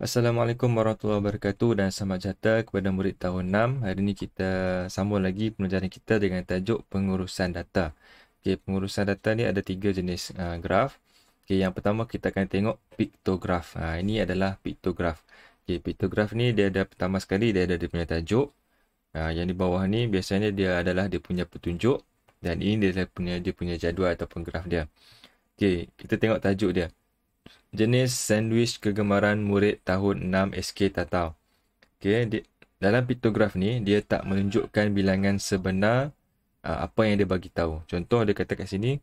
Assalamualaikum warahmatullahi wabarakatuh dan selamat datang kepada murid tahun 6. Hari ini kita sambung lagi pelajaran kita dengan tajuk pengurusan data. Okey, pengurusan data ni ada tiga jenis graf. Okey, yang pertama kita akan tengok piktograf. Ini adalah piktograf. Okey, piktograf ni dia ada pertama sekali dia ada dia punya tajuk. Yang di bawah ni biasanya dia adalah dia punya petunjuk dan ini dia punya jadual ataupun graf dia. Okey, kita tengok tajuk dia. Jenis sandwich kegemaran murid tahun 6 SK Tatau. Okey, dalam piktograf ni dia tak menunjukkan bilangan sebenar apa yang dia bagi tahu. Contoh dia kata kat sini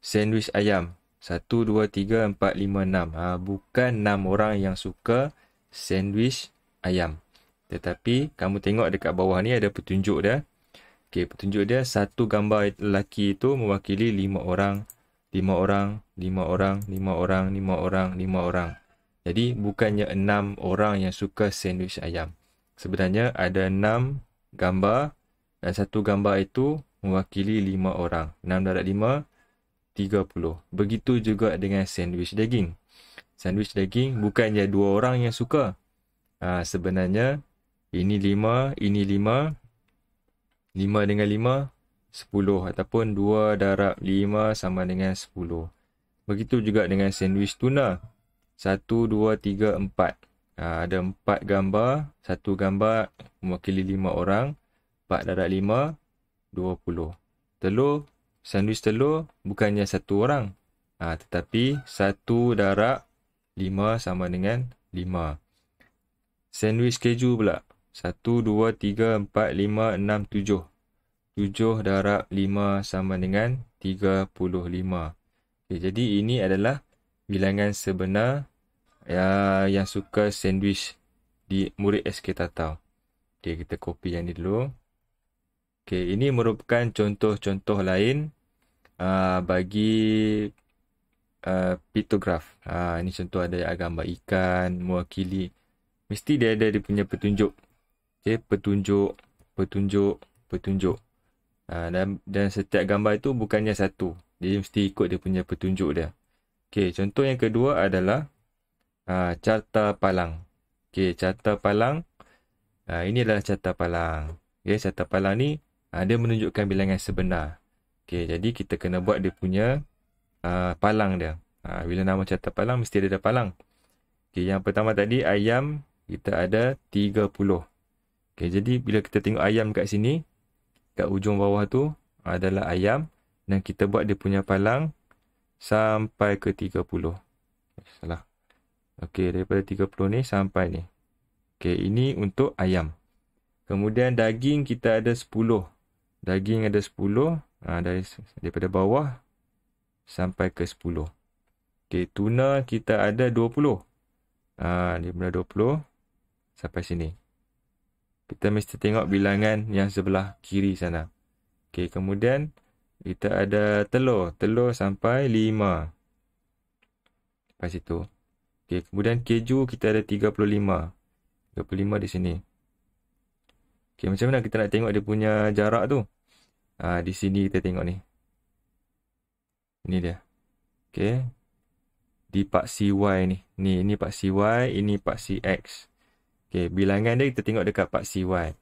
sandwich ayam 1 2 3 4 5 6. Bukan 6 orang yang suka sandwich ayam. Tetapi kamu tengok dekat bawah ni ada petunjuk dia. Okey, petunjuk dia satu gambar lelaki itu mewakili 5 orang. 5 orang, 5 orang, 5 orang, 5 orang, 5 orang. Jadi bukannya 6 orang yang suka sandwich ayam. Sebenarnya ada 6 gambar dan satu gambar itu mewakili 5 orang. 6 darab 5, 30. Begitu juga dengan sandwich daging. Sandwich daging bukannya 2 orang yang suka. Sebenarnya ini 5, ini 5. 5 dengan 5, 10 ataupun 2 darab 5 sama dengan 10. Begitu juga dengan sandwich tuna. 1, 2, 3, 4. Ada 4 gambar. Satu gambar mewakili 5 orang. 4 darab 5, 20. Telur, sandwich telur bukannya satu orang. Tetapi 1 darab 5 sama dengan 5. Sandwich keju pula. 1, 2, 3, 4, 5, 6, 7. 7 darab 5 sama dengan 35. Okay, jadi ini adalah bilangan sebenar yang suka sandwich di murid SK Tatau. Okay, kita copy yang ni dulu. Okay, ini merupakan contoh-contoh lain bagi piktograf. Ini contoh ada gambar ikan, mewakili. Mesti dia ada dia punya petunjuk. Okay, petunjuk. Dan setiap gambar itu bukannya satu. Dia mesti ikut dia punya petunjuk dia. Okey, contoh yang kedua adalah carta palang. Okey, carta palang. Ini adalah carta palang. Okey, carta palang ni dia menunjukkan bilangan sebenar. Okey, jadi kita kena buat dia punya palang dia. Bila nama carta palang mesti ada palang. Okey, yang pertama tadi ayam kita ada 30. Okey, jadi bila kita tengok ayam kat sini, kat ujung bawah tu adalah ayam dan kita buat dia punya palang sampai ke 30. Salah. Okey, daripada 30 ni sampai ni. Okey, ini untuk ayam. Kemudian daging kita ada 10. Daging ada 10 daripada bawah sampai ke 10. Okey, tuna kita ada 20. Daripada 20 sampai sini. Kita mesti tengok bilangan yang sebelah kiri sana. Okey, kemudian kita ada telur. Telur sampai 5. Sampai situ. Okey, kemudian keju kita ada 35. 35 di sini. Okey, macam mana kita nak tengok dia punya jarak tu? Di sini kita tengok ni. Ini dia. Okey. Di paksi Y ni. Ini paksi Y, ini paksi X. Okey, bilangan dia kita tengok dekat paksi Y.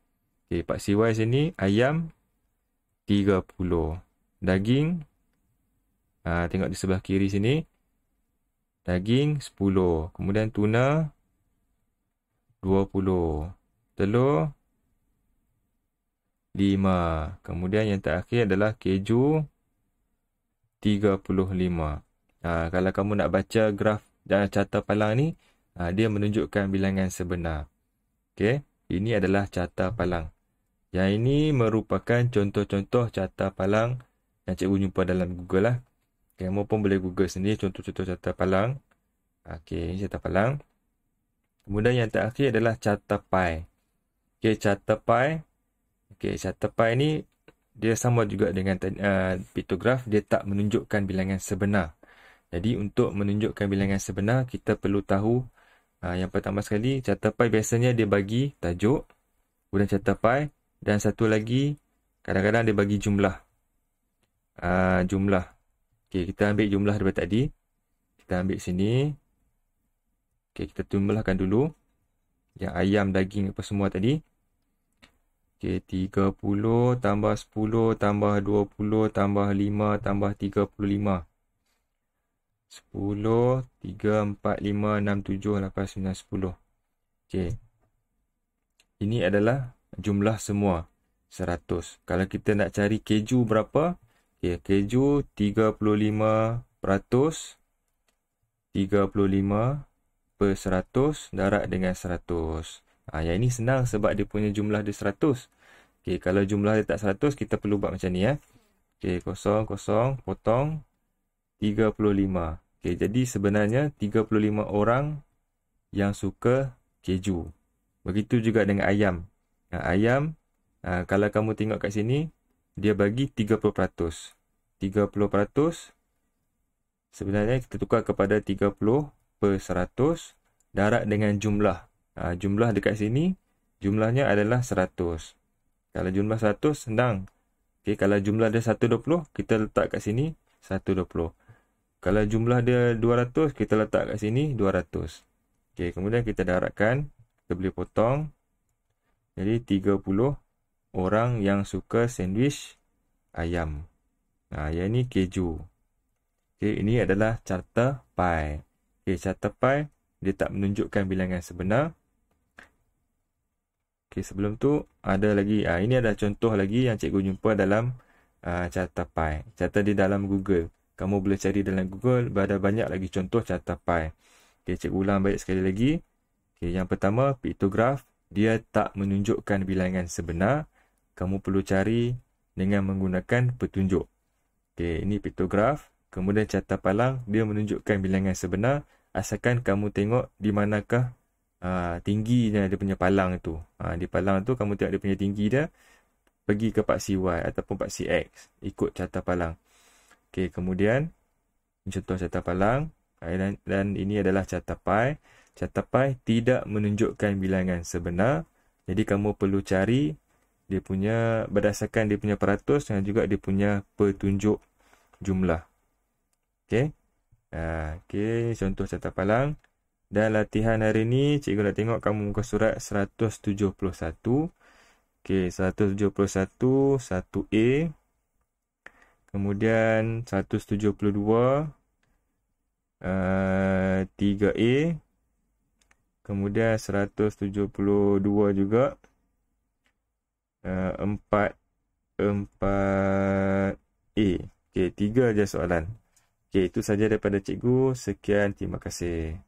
Okey, paksi Y sini ayam 30. Daging tengok di sebelah kiri sini. Daging 10. Kemudian tuna 20. Telur 5. Kemudian yang terakhir adalah keju 35. Kalau kamu nak baca graf dan carta palang ni, dia menunjukkan bilangan sebenar. Okey, ini adalah carta palang. Yang ini merupakan contoh-contoh carta palang yang cikgu jumpa dalam Google lah. Kamu pun boleh Google sendiri contoh-contoh carta palang. Okey, ini carta palang. Kemudian yang terakhir adalah carta pi. Okey, carta pi. Okey, carta pi ni dia sama juga dengan piktograf, dia tak menunjukkan bilangan sebenar. Jadi untuk menunjukkan bilangan sebenar kita perlu tahu yang pertama sekali, carta pi biasanya dia bagi tajuk, kemudian carta pi, dan satu lagi, kadang-kadang dia bagi jumlah. Jumlah. Okey, kita ambil jumlah daripada tadi. Kita ambil sini. Okey, kita jumlahkan dulu yang ayam, daging apa semua tadi. Okey, 30 tambah 10 tambah 20 tambah 5 tambah 35. 10, 3, 4, 5, 6, 7, 8, 9, 10. Okey. Ini adalah jumlah semua. 100. Kalau kita nak cari keju berapa? Okey, keju 35%. 35 per 100 darab dengan 100. Yang ini senang sebab dia punya jumlah dia 100. Okey, kalau jumlah dia tak 100, kita perlu buat macam ni. Okey, 0, 0, potong 35. Okey, jadi sebenarnya 35 orang yang suka keju. Begitu juga dengan ayam. Ayam, kalau kamu tengok kat sini, dia bagi 30%. 30% sebenarnya kita tukar kepada 30 per 100 darab dengan jumlah. Jumlah dekat sini, jumlahnya adalah 100. Kalau jumlah 100, senang. Okay, kalau jumlah dia 120, kita letak kat sini 120. Kalau jumlah dia 200, kita letak kat sini 200. Okay, kemudian kita darabkan. Kita boleh potong. Jadi 30 orang yang suka sandwich ayam. Yang ni keju. Okay, ini adalah carta pi. Okay, carta pi dia tak menunjukkan bilangan sebenar. Okay, sebelum tu ada lagi. Ini adalah contoh lagi yang cikgu jumpa dalam carta pi. Carta di dalam Google. Kamu boleh cari dalam Google. Ada banyak lagi contoh carta pi. Okay, cikgu ulang balik sekali lagi. Okay, yang pertama, piktograf. Dia tak menunjukkan bilangan sebenar. Kamu perlu cari dengan menggunakan petunjuk. Okay, ini piktograf. Kemudian carta palang. Dia menunjukkan bilangan sebenar. Asalkan kamu tengok di manakah tingginya dia punya palang itu. Di palang tu kamu tengok dia punya tinggi dia. Pergi ke paksi Y ataupun paksi X. Ikut carta palang. Okay, kemudian contoh carta palang. Dan ini adalah carta pi. Carta pi tidak menunjukkan bilangan sebenar. Jadi kamu perlu cari dia punya berdasarkan dia punya peratus dan juga dia punya petunjuk jumlah. Okey. Okey, contoh carta palang. Dan latihan hari ni cikgu nak tengok kamu muka surat 171. Okey, 171 1A. Kemudian 172 3A. Kemudian 172 juga 4A. Okey, 3 je soalan. Okey, itu saja daripada cikgu. Sekian, terima kasih.